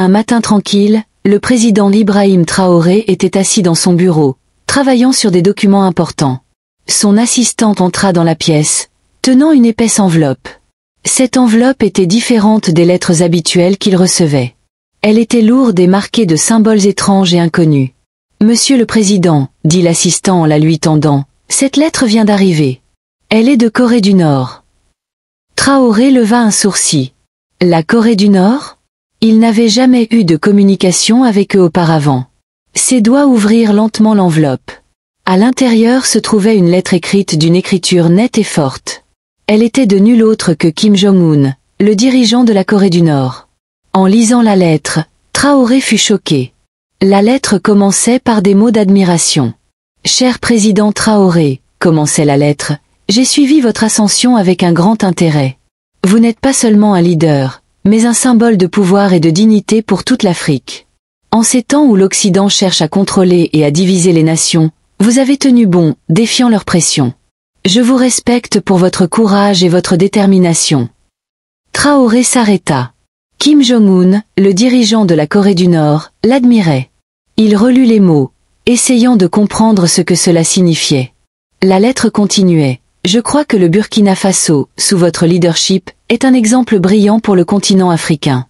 Un matin tranquille, le président Ibrahim Traoré était assis dans son bureau, travaillant sur des documents importants. Son assistante entra dans la pièce, tenant une épaisse enveloppe. Cette enveloppe était différente des lettres habituelles qu'il recevait. Elle était lourde et marquée de symboles étranges et inconnus. « Monsieur le Président », dit l'assistant en la lui tendant, « cette lettre vient d'arriver. Elle est de Corée du Nord. » Traoré leva un sourcil. La Corée du Nord ? Il n'avait jamais eu de communication avec eux auparavant. Ses doigts ouvrirent lentement l'enveloppe. À l'intérieur se trouvait une lettre écrite d'une écriture nette et forte. Elle était de nul autre que Kim Jong-un, le dirigeant de la Corée du Nord. En lisant la lettre, Traoré fut choqué. La lettre commençait par des mots d'admiration. « Cher président Traoré », commençait la lettre, « j'ai suivi votre ascension avec un grand intérêt. Vous n'êtes pas seulement un leader, mais un symbole de pouvoir et de dignité pour toute l'Afrique. En ces temps où l'Occident cherche à contrôler et à diviser les nations, vous avez tenu bon, défiant leur pression. Je vous respecte pour votre courage et votre détermination. » Traoré s'arrêta. Kim Jong-un, le dirigeant de la Corée du Nord, l'admirait. Il relut les mots, essayant de comprendre ce que cela signifiait. La lettre continuait. « Je crois que le Burkina Faso, sous votre leadership, est un exemple brillant pour le continent africain.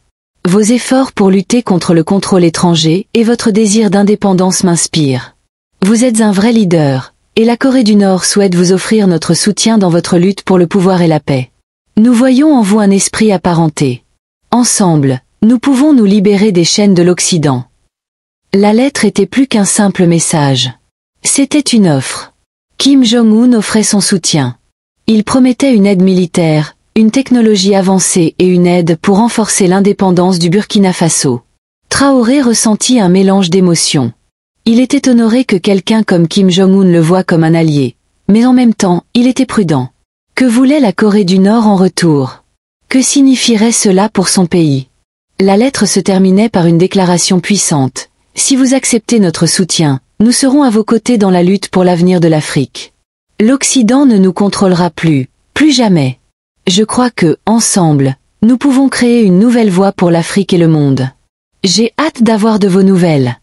Vos efforts pour lutter contre le contrôle étranger et votre désir d'indépendance m'inspirent. Vous êtes un vrai leader, et la Corée du Nord souhaite vous offrir notre soutien dans votre lutte pour le pouvoir et la paix. Nous voyons en vous un esprit apparenté. Ensemble, nous pouvons nous libérer des chaînes de l'Occident. » La lettre était plus qu'un simple message. C'était une offre. Kim Jong-un offrait son soutien. Il promettait une aide militaire, une technologie avancée et une aide pour renforcer l'indépendance du Burkina Faso. Traoré ressentit un mélange d'émotions. Il était honoré que quelqu'un comme Kim Jong-un le voie comme un allié, mais en même temps, il était prudent. Que voulait la Corée du Nord en retour? Que signifierait cela pour son pays? La lettre se terminait par une déclaration puissante. « Si vous acceptez notre soutien, nous serons à vos côtés dans la lutte pour l'avenir de l'Afrique. L'Occident ne nous contrôlera plus, plus jamais. Je crois que, ensemble, nous pouvons créer une nouvelle voie pour l'Afrique et le monde. J'ai hâte d'avoir de vos nouvelles. »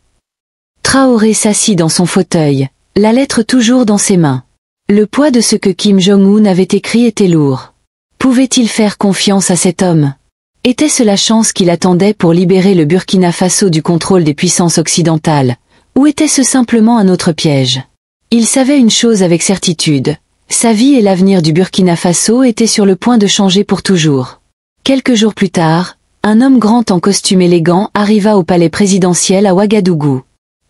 Traoré s'assit dans son fauteuil, la lettre toujours dans ses mains. Le poids de ce que Kim Jong-un avait écrit était lourd. Pouvait-il faire confiance à cet homme? Était-ce la chance qu'il attendait pour libérer le Burkina Faso du contrôle des puissances occidentales? Ou était-ce simplement un autre piège? Il savait une chose avec certitude. Sa vie et l'avenir du Burkina Faso étaient sur le point de changer pour toujours. Quelques jours plus tard, un homme grand en costume élégant arriva au palais présidentiel à Ouagadougou.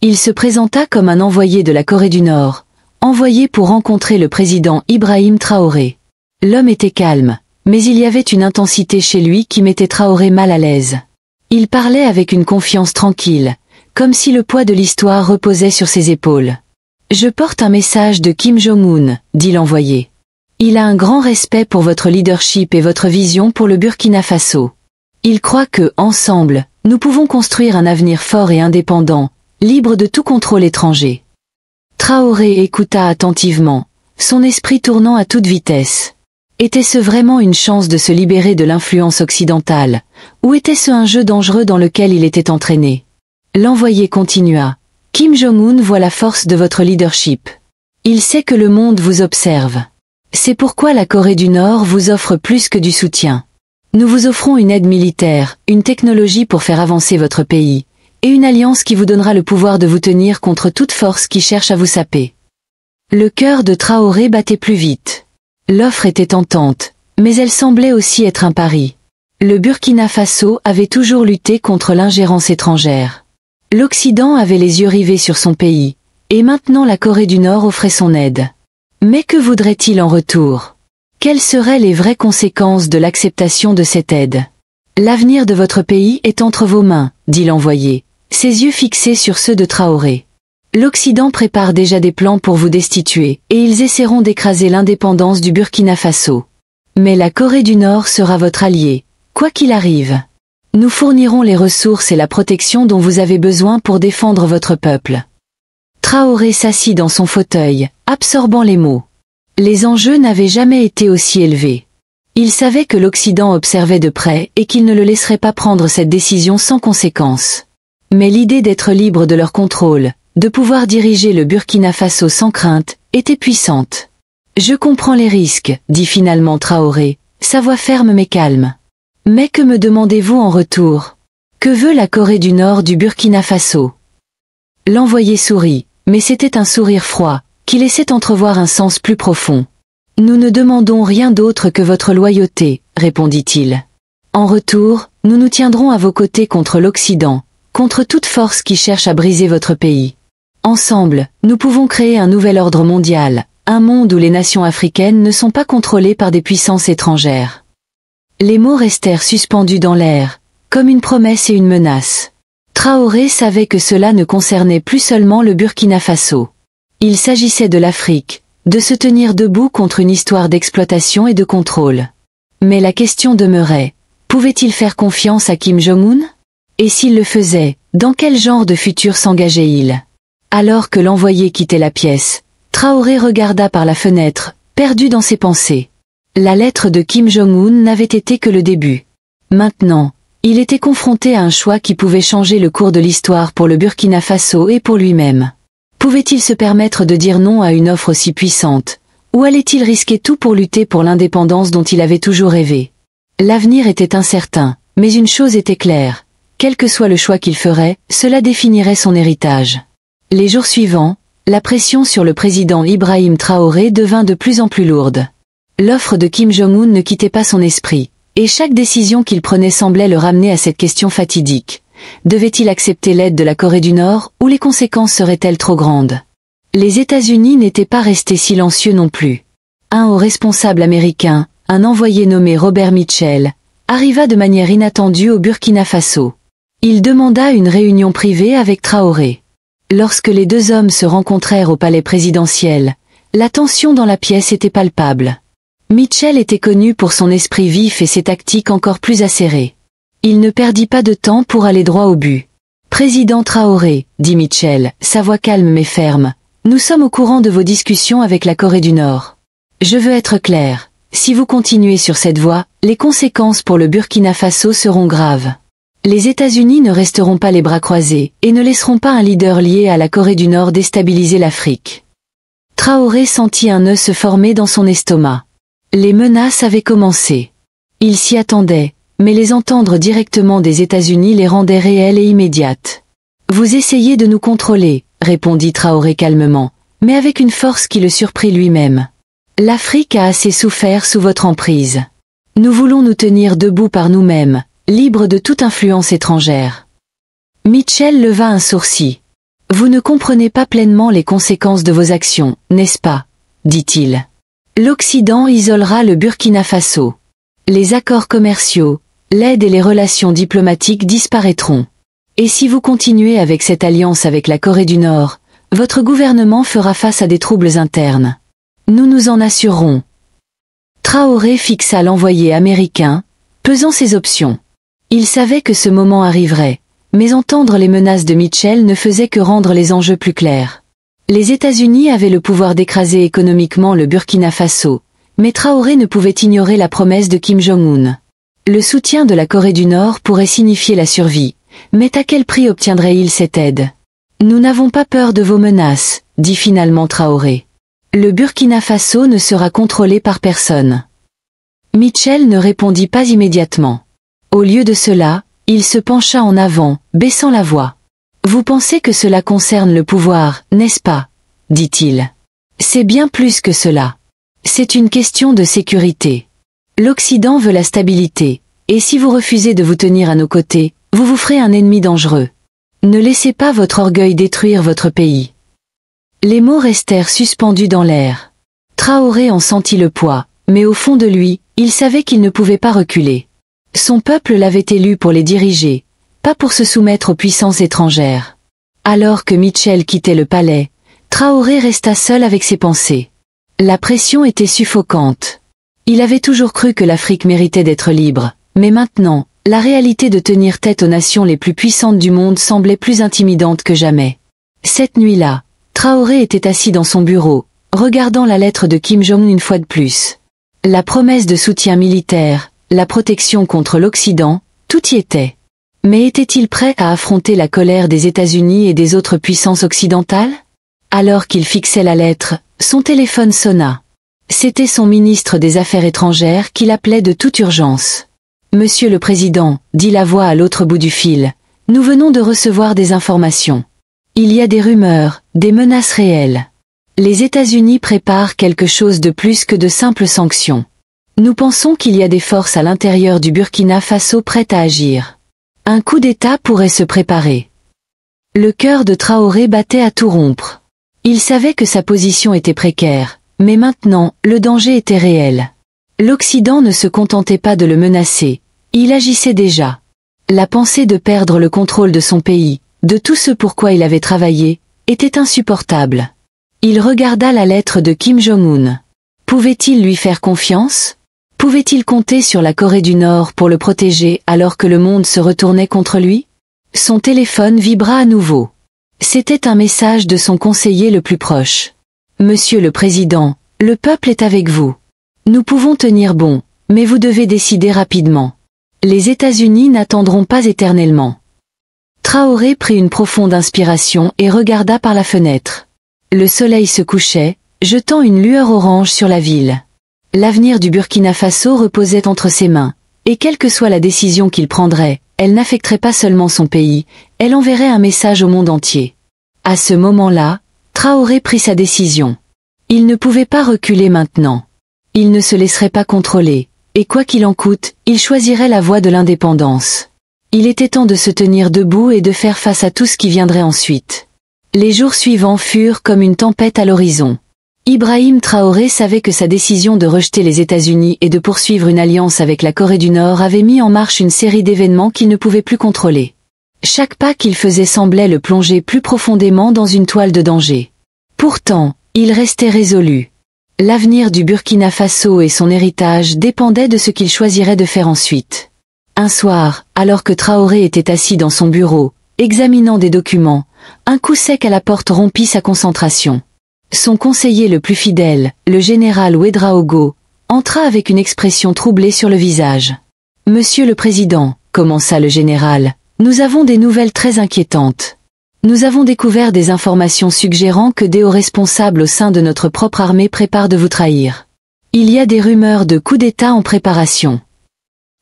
Il se présenta comme un envoyé de la Corée du Nord, envoyé pour rencontrer le président Ibrahim Traoré. L'homme était calme, mais il y avait une intensité chez lui qui mettait Traoré mal à l'aise. Il parlait avec une confiance tranquille, comme si le poids de l'histoire reposait sur ses épaules. « Je porte un message de Kim Jong-un », dit l'envoyé. « Il a un grand respect pour votre leadership et votre vision pour le Burkina Faso. Il croit que, ensemble, nous pouvons construire un avenir fort et indépendant, libre de tout contrôle étranger. » Traoré écouta attentivement, son esprit tournant à toute vitesse. Était-ce vraiment une chance de se libérer de l'influence occidentale, ou était-ce un jeu dangereux dans lequel il était entraîné? L'envoyé continua. « Kim Jong-un voit la force de votre leadership. Il sait que le monde vous observe. C'est pourquoi la Corée du Nord vous offre plus que du soutien. Nous vous offrons une aide militaire, une technologie pour faire avancer votre pays, et une alliance qui vous donnera le pouvoir de vous tenir contre toute force qui cherche à vous saper. » Le cœur de Traoré battait plus vite. L'offre était tentante, mais elle semblait aussi être un pari. Le Burkina Faso avait toujours lutté contre l'ingérence étrangère. L'Occident avait les yeux rivés sur son pays, et maintenant la Corée du Nord offrait son aide. Mais que voudrait-il en retour? Quelles seraient les vraies conséquences de l'acceptation de cette aide? L'avenir de votre pays est entre vos mains, dit l'envoyé, ses yeux fixés sur ceux de Traoré. L'Occident prépare déjà des plans pour vous destituer, et ils essaieront d'écraser l'indépendance du Burkina Faso. Mais la Corée du Nord sera votre allié, quoi qu'il arrive. Nous fournirons les ressources et la protection dont vous avez besoin pour défendre votre peuple. Traoré s'assit dans son fauteuil, absorbant les mots. Les enjeux n'avaient jamais été aussi élevés. Il savait que l'Occident observait de près et qu'il ne le laisserait pas prendre cette décision sans conséquence. Mais l'idée d'être libre de leur contrôle, de pouvoir diriger le Burkina Faso sans crainte, était puissante. Je comprends les risques, dit finalement Traoré, sa voix ferme mais calme. Mais que me demandez-vous en retour? Que veut la Corée du Nord du Burkina Faso? L'envoyé sourit, mais c'était un sourire froid, qui laissait entrevoir un sens plus profond. Nous ne demandons rien d'autre que votre loyauté, répondit-il. En retour, nous nous tiendrons à vos côtés contre l'Occident, contre toute force qui cherche à briser votre pays. Ensemble, nous pouvons créer un nouvel ordre mondial, un monde où les nations africaines ne sont pas contrôlées par des puissances étrangères. Les mots restèrent suspendus dans l'air, comme une promesse et une menace. Traoré savait que cela ne concernait plus seulement le Burkina Faso. Il s'agissait de l'Afrique, de se tenir debout contre une histoire d'exploitation et de contrôle. Mais la question demeurait, pouvait-il faire confiance à Kim Jong-un? Et s'il le faisait, dans quel genre de futur s'engageait-il? Alors que l'envoyé quittait la pièce, Traoré regarda par la fenêtre, perdu dans ses pensées. La lettre de Kim Jong-un n'avait été que le début. Maintenant, il était confronté à un choix qui pouvait changer le cours de l'histoire pour le Burkina Faso et pour lui-même. Pouvait-il se permettre de dire non à une offre aussi puissante, ou allait-il risquer tout pour lutter pour l'indépendance dont il avait toujours rêvé? L'avenir était incertain, mais une chose était claire, quel que soit le choix qu'il ferait, cela définirait son héritage. Les jours suivants, la pression sur le président Ibrahim Traoré devint de plus en plus lourde. L'offre de Kim Jong-un ne quittait pas son esprit, et chaque décision qu'il prenait semblait le ramener à cette question fatidique. Devait-il accepter l'aide de la Corée du Nord, ou les conséquences seraient-elles trop grandes? Les États-Unis n'étaient pas restés silencieux non plus. Un haut responsable américain, un envoyé nommé Robert Mitchell, arriva de manière inattendue au Burkina Faso. Il demanda une réunion privée avec Traoré. Lorsque les deux hommes se rencontrèrent au palais présidentiel, la tension dans la pièce était palpable. Mitchell était connu pour son esprit vif et ses tactiques encore plus acérées. Il ne perdit pas de temps pour aller droit au but. « Président Traoré, dit Mitchell, sa voix calme mais ferme, nous sommes au courant de vos discussions avec la Corée du Nord. Je veux être clair, si vous continuez sur cette voie, les conséquences pour le Burkina Faso seront graves. Les États-Unis ne resteront pas les bras croisés, et ne laisseront pas un leader lié à la Corée du Nord déstabiliser l'Afrique. » Traoré sentit un nœud se former dans son estomac. Les menaces avaient commencé. Il s'y attendait, mais les entendre directement des États-Unis les rendait réelles et immédiates. « Vous essayez de nous contrôler, » répondit Traoré calmement, mais avec une force qui le surprit lui-même. « L'Afrique a assez souffert sous votre emprise. Nous voulons nous tenir debout par nous-mêmes, libres de toute influence étrangère. » Mitchell leva un sourcil. « Vous ne comprenez pas pleinement les conséquences de vos actions, n'est-ce pas? » dit-il. « L'Occident isolera le Burkina Faso. Les accords commerciaux, l'aide et les relations diplomatiques disparaîtront. Et si vous continuez avec cette alliance avec la Corée du Nord, votre gouvernement fera face à des troubles internes. Nous nous en assurerons. » Traoré fixa l'envoyé américain, pesant ses options. Il savait que ce moment arriverait, mais entendre les menaces de Mitchell ne faisait que rendre les enjeux plus clairs. Les États-Unis avaient le pouvoir d'écraser économiquement le Burkina Faso, mais Traoré ne pouvait ignorer la promesse de Kim Jong-un. Le soutien de la Corée du Nord pourrait signifier la survie, mais à quel prix obtiendrait-il cette aide? « Nous n'avons pas peur de vos menaces, » dit finalement Traoré. « Le Burkina Faso ne sera contrôlé par personne. » Mitchell ne répondit pas immédiatement. Au lieu de cela, il se pencha en avant, baissant la voix. « Vous pensez que cela concerne le pouvoir, n'est-ce pas? » dit-il. « C'est bien plus que cela. C'est une question de sécurité. L'Occident veut la stabilité, et si vous refusez de vous tenir à nos côtés, vous vous ferez un ennemi dangereux. Ne laissez pas votre orgueil détruire votre pays. » Les mots restèrent suspendus dans l'air. Traoré en sentit le poids, mais au fond de lui, il savait qu'il ne pouvait pas reculer. Son peuple l'avait élu pour les diriger, pas pour se soumettre aux puissances étrangères. Alors que Mitchell quittait le palais, Traoré resta seul avec ses pensées. La pression était suffocante. Il avait toujours cru que l'Afrique méritait d'être libre, mais maintenant, la réalité de tenir tête aux nations les plus puissantes du monde semblait plus intimidante que jamais. Cette nuit-là, Traoré était assis dans son bureau, regardant la lettre de Kim Jong-un une fois de plus. La promesse de soutien militaire, la protection contre l'Occident, tout y était. Mais était-il prêt à affronter la colère des États-Unis et des autres puissances occidentales? Alors qu'il fixait la lettre, son téléphone sonna. C'était son ministre des Affaires étrangères qui l'appelait de toute urgence. « Monsieur le Président », dit la voix à l'autre bout du fil, « nous venons de recevoir des informations. Il y a des rumeurs, des menaces réelles. Les États-Unis préparent quelque chose de plus que de simples sanctions. Nous pensons qu'il y a des forces à l'intérieur du Burkina Faso prêtes à agir. Un coup d'État pourrait se préparer. » Le cœur de Traoré battait à tout rompre. Il savait que sa position était précaire, mais maintenant, le danger était réel. L'Occident ne se contentait pas de le menacer, il agissait déjà. La pensée de perdre le contrôle de son pays, de tout ce pourquoi il avait travaillé, était insupportable. Il regarda la lettre de Kim Jong-un. Pouvait-il lui faire confiance? Pouvait-il compter sur la Corée du Nord pour le protéger alors que le monde se retournait contre lui? Son téléphone vibra à nouveau. C'était un message de son conseiller le plus proche. « Monsieur le Président, le peuple est avec vous. Nous pouvons tenir bon, mais vous devez décider rapidement. Les États-Unis n'attendront pas éternellement. » Traoré prit une profonde inspiration et regarda par la fenêtre. Le soleil se couchait, jetant une lueur orange sur la ville. L'avenir du Burkina Faso reposait entre ses mains, et quelle que soit la décision qu'il prendrait, elle n'affecterait pas seulement son pays, elle enverrait un message au monde entier. À ce moment-là, Traoré prit sa décision. Il ne pouvait pas reculer maintenant. Il ne se laisserait pas contrôler, et quoi qu'il en coûte, il choisirait la voie de l'indépendance. Il était temps de se tenir debout et de faire face à tout ce qui viendrait ensuite. Les jours suivants furent comme une tempête à l'horizon. Ibrahim Traoré savait que sa décision de rejeter les États-Unis et de poursuivre une alliance avec la Corée du Nord avait mis en marche une série d'événements qu'il ne pouvait plus contrôler. Chaque pas qu'il faisait semblait le plonger plus profondément dans une toile de danger. Pourtant, il restait résolu. L'avenir du Burkina Faso et son héritage dépendaient de ce qu'il choisirait de faire ensuite. Un soir, alors que Traoré était assis dans son bureau, examinant des documents, un coup sec à la porte rompit sa concentration. Son conseiller le plus fidèle, le général Ouédraogo, entra avec une expression troublée sur le visage. « Monsieur le Président, » commença le général, « nous avons des nouvelles très inquiétantes. Nous avons découvert des informations suggérant que des hauts responsables au sein de notre propre armée préparent de vous trahir. Il y a des rumeurs de coup d'État en préparation. »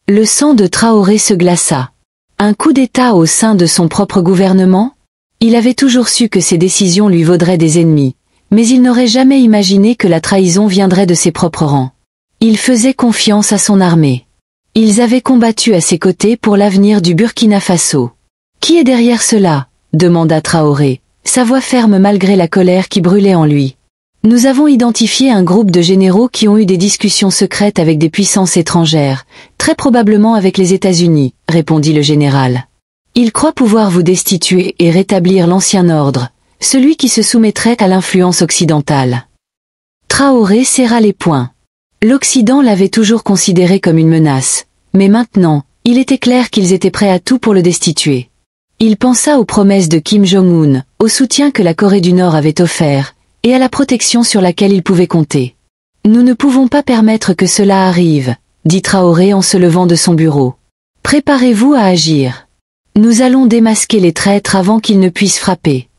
Le sang de Traoré se glaça. Un coup d'État au sein de son propre gouvernement? Il avait toujours su que ses décisions lui vaudraient des ennemis, mais il n'aurait jamais imaginé que la trahison viendrait de ses propres rangs. Il faisait confiance à son armée. Ils avaient combattu à ses côtés pour l'avenir du Burkina Faso. « Qui est derrière cela ?» demanda Traoré, sa voix ferme malgré la colère qui brûlait en lui. « Nous avons identifié un groupe de généraux qui ont eu des discussions secrètes avec des puissances étrangères, très probablement avec les États-Unis, répondit le général. Ils croient pouvoir vous destituer et rétablir l'ancien ordre, celui qui se soumettrait à l'influence occidentale. » Traoré serra les poings. L'Occident l'avait toujours considéré comme une menace, mais maintenant, il était clair qu'ils étaient prêts à tout pour le destituer. Il pensa aux promesses de Kim Jong-un, au soutien que la Corée du Nord avait offert, et à la protection sur laquelle il pouvait compter. « Nous ne pouvons pas permettre que cela arrive, » dit Traoré en se levant de son bureau. « Préparez-vous à agir. Nous allons démasquer les traîtres avant qu'ils ne puissent frapper. »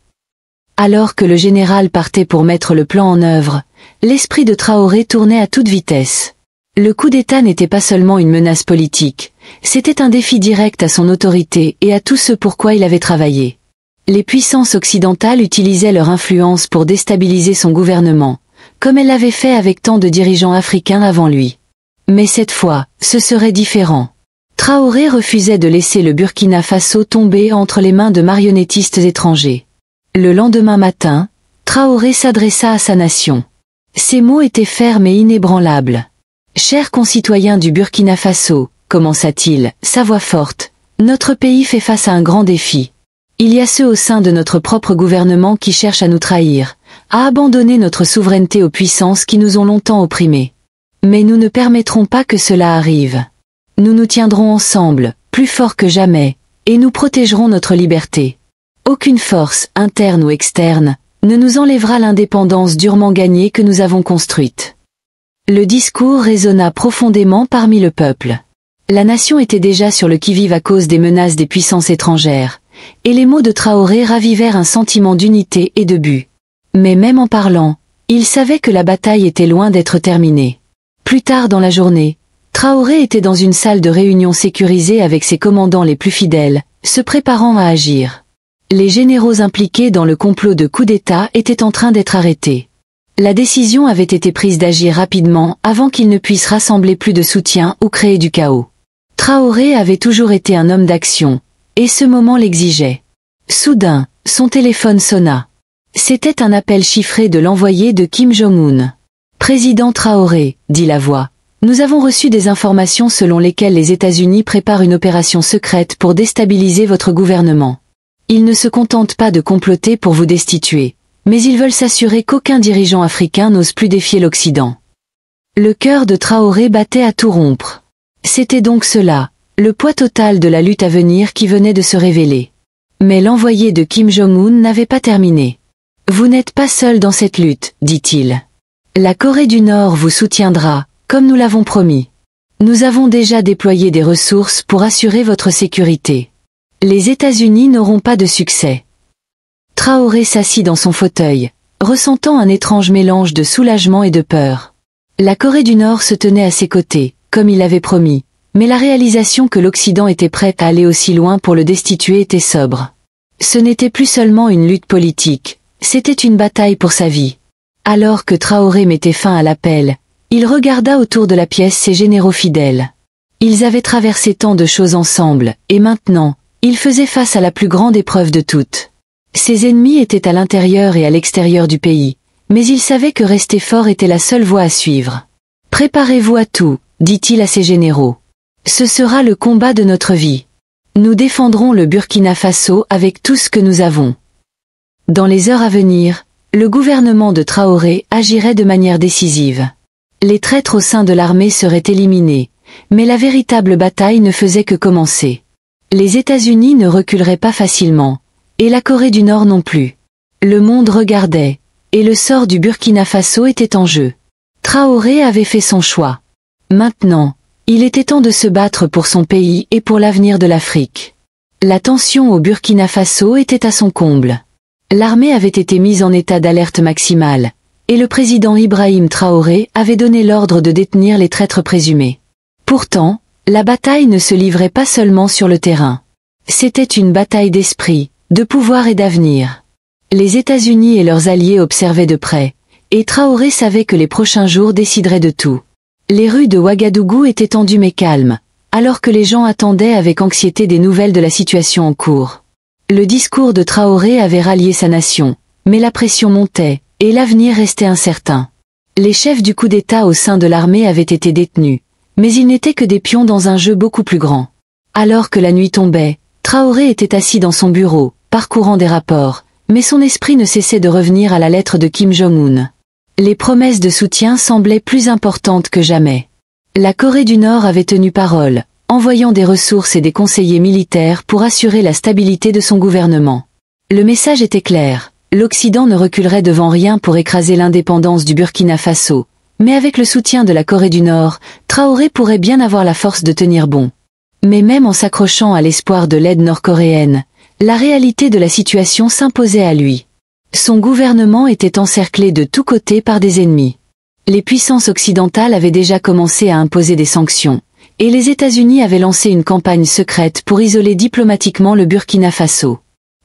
Alors que le général partait pour mettre le plan en œuvre, l'esprit de Traoré tournait à toute vitesse. Le coup d'État n'était pas seulement une menace politique, c'était un défi direct à son autorité et à tout ce pour quoi il avait travaillé. Les puissances occidentales utilisaient leur influence pour déstabiliser son gouvernement, comme elles l'avaient fait avec tant de dirigeants africains avant lui. Mais cette fois, ce serait différent. Traoré refusait de laisser le Burkina Faso tomber entre les mains de marionnettistes étrangers. Le lendemain matin, Traoré s'adressa à sa nation. Ses mots étaient fermes et inébranlables. « Chers concitoyens du Burkina Faso », commença-t-il, sa voix forte, « notre pays fait face à un grand défi. Il y a ceux au sein de notre propre gouvernement qui cherchent à nous trahir, à abandonner notre souveraineté aux puissances qui nous ont longtemps opprimés. Mais nous ne permettrons pas que cela arrive. Nous nous tiendrons ensemble, plus forts que jamais, et nous protégerons notre liberté. Aucune force, interne ou externe, ne nous enlèvera l'indépendance durement gagnée que nous avons construite. Le discours résonna profondément parmi le peuple. La nation était déjà sur le qui-vive à cause des menaces des puissances étrangères, et les mots de Traoré ravivèrent un sentiment d'unité et de but. Mais même en parlant, il savait que la bataille était loin d'être terminée. Plus tard dans la journée, Traoré était dans une salle de réunion sécurisée avec ses commandants les plus fidèles, se préparant à agir. Les généraux impliqués dans le complot de coup d'État étaient en train d'être arrêtés. La décision avait été prise d'agir rapidement avant qu'ils ne puissent rassembler plus de soutien ou créer du chaos. Traoré avait toujours été un homme d'action, et ce moment l'exigeait. Soudain, son téléphone sonna. C'était un appel chiffré de l'envoyé de Kim Jong-un. « Président Traoré », dit la voix, « nous avons reçu des informations selon lesquelles les États-Unis préparent une opération secrète pour déstabiliser votre gouvernement. Ils ne se contentent pas de comploter pour vous destituer, mais ils veulent s'assurer qu'aucun dirigeant africain n'ose plus défier l'Occident. » Le cœur de Traoré battait à tout rompre. C'était donc cela, le poids total de la lutte à venir qui venait de se révéler. Mais l'envoyé de Kim Jong-un n'avait pas terminé. « Vous n'êtes pas seul dans cette lutte, dit-il. La Corée du Nord vous soutiendra, comme nous l'avons promis. Nous avons déjà déployé des ressources pour assurer votre sécurité. Les États-Unis n'auront pas de succès. » Traoré s'assit dans son fauteuil, ressentant un étrange mélange de soulagement et de peur. La Corée du Nord se tenait à ses côtés, comme il l'avait promis, mais la réalisation que l'Occident était prêt à aller aussi loin pour le destituer était sobre. Ce n'était plus seulement une lutte politique, c'était une bataille pour sa vie. Alors que Traoré mettait fin à l'appel, il regarda autour de la pièce ses généraux fidèles. Ils avaient traversé tant de choses ensemble, et maintenant, ils faisaient face à la plus grande épreuve de toutes. Ses ennemis étaient à l'intérieur et à l'extérieur du pays, mais il savait que rester fort était la seule voie à suivre. « Préparez-vous à tout », dit-il à ses généraux. « Ce sera le combat de notre vie. Nous défendrons le Burkina Faso avec tout ce que nous avons. » Dans les heures à venir, le gouvernement de Traoré agirait de manière décisive. Les traîtres au sein de l'armée seraient éliminés, mais la véritable bataille ne faisait que commencer. Les États-Unis ne reculeraient pas facilement, et la Corée du Nord non plus. Le monde regardait, et le sort du Burkina Faso était en jeu. Traoré avait fait son choix. Maintenant, il était temps de se battre pour son pays et pour l'avenir de l'Afrique. La tension au Burkina Faso était à son comble. L'armée avait été mise en état d'alerte maximale, et le président Ibrahim Traoré avait donné l'ordre de détenir les traîtres présumés. Pourtant, la bataille ne se livrait pas seulement sur le terrain. C'était une bataille d'esprit, de pouvoir et d'avenir. Les États-Unis et leurs alliés observaient de près, et Traoré savait que les prochains jours décideraient de tout. Les rues de Ouagadougou étaient tendues mais calmes, alors que les gens attendaient avec anxiété des nouvelles de la situation en cours. Le discours de Traoré avait rallié sa nation, mais la pression montait, et l'avenir restait incertain. Les chefs du coup d'État au sein de l'armée avaient été détenus, mais ils n'étaient que des pions dans un jeu beaucoup plus grand. Alors que la nuit tombait, Traoré était assis dans son bureau, parcourant des rapports, mais son esprit ne cessait de revenir à la lettre de Kim Jong-un. Les promesses de soutien semblaient plus importantes que jamais. La Corée du Nord avait tenu parole, envoyant des ressources et des conseillers militaires pour assurer la stabilité de son gouvernement. Le message était clair, l'Occident ne reculerait devant rien pour écraser l'indépendance du Burkina Faso, mais avec le soutien de la Corée du Nord, Traoré pourrait bien avoir la force de tenir bon. Mais même en s'accrochant à l'espoir de l'aide nord-coréenne, la réalité de la situation s'imposait à lui. Son gouvernement était encerclé de tous côtés par des ennemis. Les puissances occidentales avaient déjà commencé à imposer des sanctions, et les États-Unis avaient lancé une campagne secrète pour isoler diplomatiquement le Burkina Faso.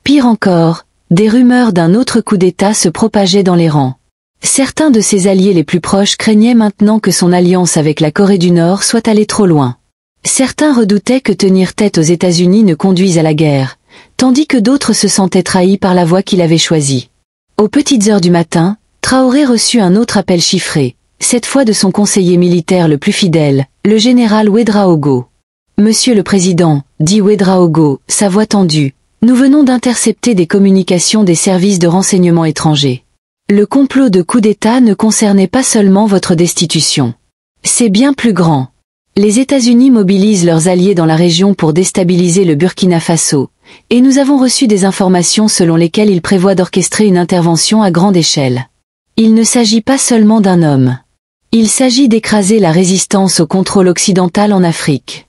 Pire encore, des rumeurs d'un autre coup d'État se propageaient dans les rangs. Certains de ses alliés les plus proches craignaient maintenant que son alliance avec la Corée du Nord soit allée trop loin. Certains redoutaient que tenir tête aux États-Unis ne conduise à la guerre, tandis que d'autres se sentaient trahis par la voie qu'il avait choisie. Aux petites heures du matin, Traoré reçut un autre appel chiffré, cette fois de son conseiller militaire le plus fidèle, le général Ouédraogo. « Monsieur le Président, dit Ouédraogo, sa voix tendue, nous venons d'intercepter des communications des services de renseignement étrangers. Le complot de coup d'État ne concernait pas seulement votre destitution. C'est bien plus grand. Les États-Unis mobilisent leurs alliés dans la région pour déstabiliser le Burkina Faso, et nous avons reçu des informations selon lesquelles ils prévoient d'orchestrer une intervention à grande échelle. Il ne s'agit pas seulement d'un homme. Il s'agit d'écraser la résistance au contrôle occidental en Afrique.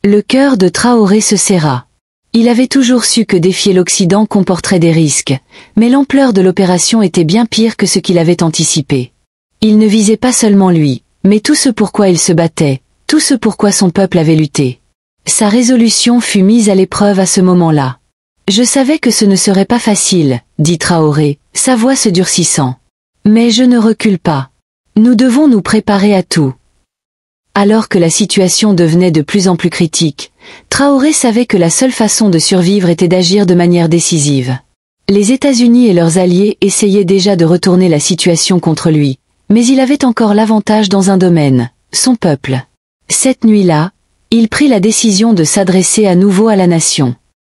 Le cœur de Traoré se serra. Il avait toujours su que défier l'Occident comporterait des risques, mais l'ampleur de l'opération était bien pire que ce qu'il avait anticipé. Il ne visait pas seulement lui, mais tout ce pourquoi il se battait, tout ce pourquoi son peuple avait lutté. Sa résolution fut mise à l'épreuve à ce moment-là. « Je savais que ce ne serait pas facile », dit Traoré, sa voix se durcissant. « Mais je ne recule pas. Nous devons nous préparer à tout. » Alors que la situation devenait de plus en plus critique, Traoré savait que la seule façon de survivre était d'agir de manière décisive. Les États-Unis et leurs alliés essayaient déjà de retourner la situation contre lui, mais il avait encore l'avantage dans un domaine, son peuple. Cette nuit-là, il prit la décision de s'adresser à nouveau à la nation.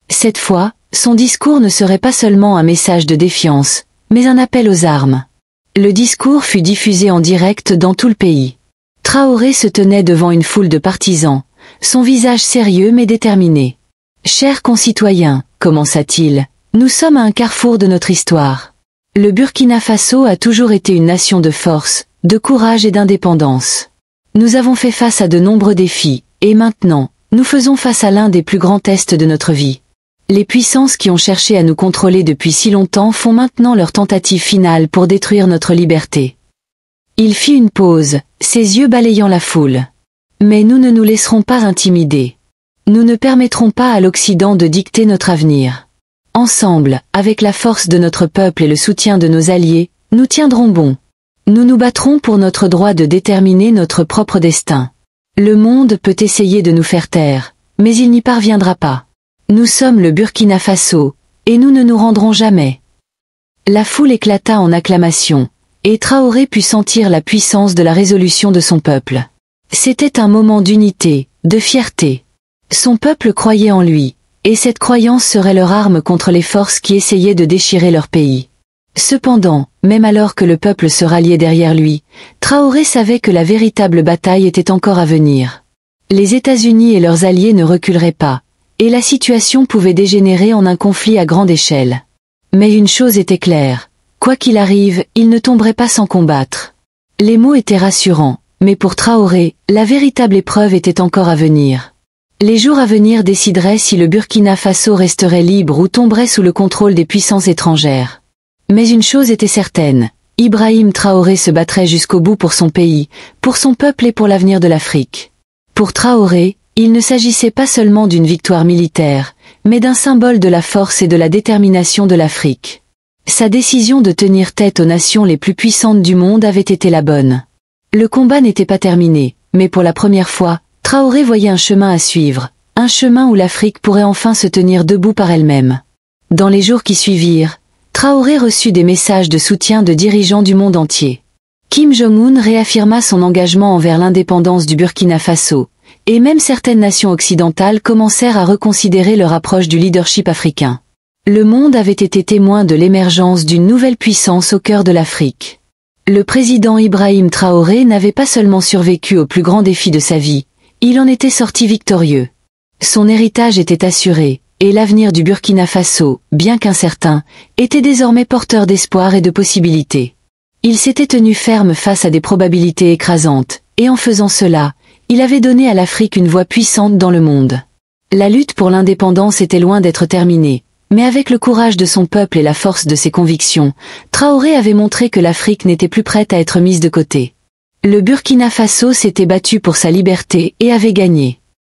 Cette fois, son discours ne serait pas seulement un message de défiance, mais un appel aux armes. Le discours fut diffusé en direct dans tout le pays. Traoré se tenait devant une foule de partisans, son visage sérieux mais déterminé. « Chers concitoyens, commença-t-il, nous sommes à un carrefour de notre histoire. Le Burkina Faso a toujours été une nation de force, de courage et d'indépendance. Nous avons fait face à de nombreux défis, et maintenant, nous faisons face à l'un des plus grands tests de notre vie. Les puissances qui ont cherché à nous contrôler depuis si longtemps font maintenant leur tentative finale pour détruire notre liberté. » Il fit une pause, ses yeux balayant la foule. « Mais nous ne nous laisserons pas intimider. Nous ne permettrons pas à l'Occident de dicter notre avenir. Ensemble, avec la force de notre peuple et le soutien de nos alliés, nous tiendrons bon. Nous nous battrons pour notre droit de déterminer notre propre destin. Le monde peut essayer de nous faire taire, mais il n'y parviendra pas. Nous sommes le Burkina Faso, et nous ne nous rendrons jamais. » La foule éclata en acclamations, et Traoré put sentir la puissance de la résolution de son peuple. C'était un moment d'unité, de fierté. Son peuple croyait en lui, et cette croyance serait leur arme contre les forces qui essayaient de déchirer leur pays. Cependant, même alors que le peuple se ralliait derrière lui, Traoré savait que la véritable bataille était encore à venir. Les États-Unis et leurs alliés ne reculeraient pas, et la situation pouvait dégénérer en un conflit à grande échelle. Mais une chose était claire. Quoi qu'il arrive, il ne tomberait pas sans combattre. Les mots étaient rassurants, mais pour Traoré, la véritable épreuve était encore à venir. Les jours à venir décideraient si le Burkina Faso resterait libre ou tomberait sous le contrôle des puissances étrangères. Mais une chose était certaine, Ibrahim Traoré se battrait jusqu'au bout pour son pays, pour son peuple et pour l'avenir de l'Afrique. Pour Traoré, il ne s'agissait pas seulement d'une victoire militaire, mais d'un symbole de la force et de la détermination de l'Afrique. Sa décision de tenir tête aux nations les plus puissantes du monde avait été la bonne. Le combat n'était pas terminé, mais pour la première fois, Traoré voyait un chemin à suivre, un chemin où l'Afrique pourrait enfin se tenir debout par elle-même. Dans les jours qui suivirent, Traoré reçut des messages de soutien de dirigeants du monde entier. Kim Jong-un réaffirma son engagement envers l'indépendance du Burkina Faso, et même certaines nations occidentales commencèrent à reconsidérer leur approche du leadership africain. Le monde avait été témoin de l'émergence d'une nouvelle puissance au cœur de l'Afrique. Le président Ibrahim Traoré n'avait pas seulement survécu au plus grand défi de sa vie, il en était sorti victorieux. Son héritage était assuré, et l'avenir du Burkina Faso, bien qu'incertain, était désormais porteur d'espoir et de possibilités. Il s'était tenu ferme face à des probabilités écrasantes, et en faisant cela, il avait donné à l'Afrique une voix puissante dans le monde. La lutte pour l'indépendance était loin d'être terminée, mais avec le courage de son peuple et la force de ses convictions, Traoré avait montré que l'Afrique n'était plus prête à être mise de côté. Le Burkina Faso s'était battu pour sa liberté et avait gagné.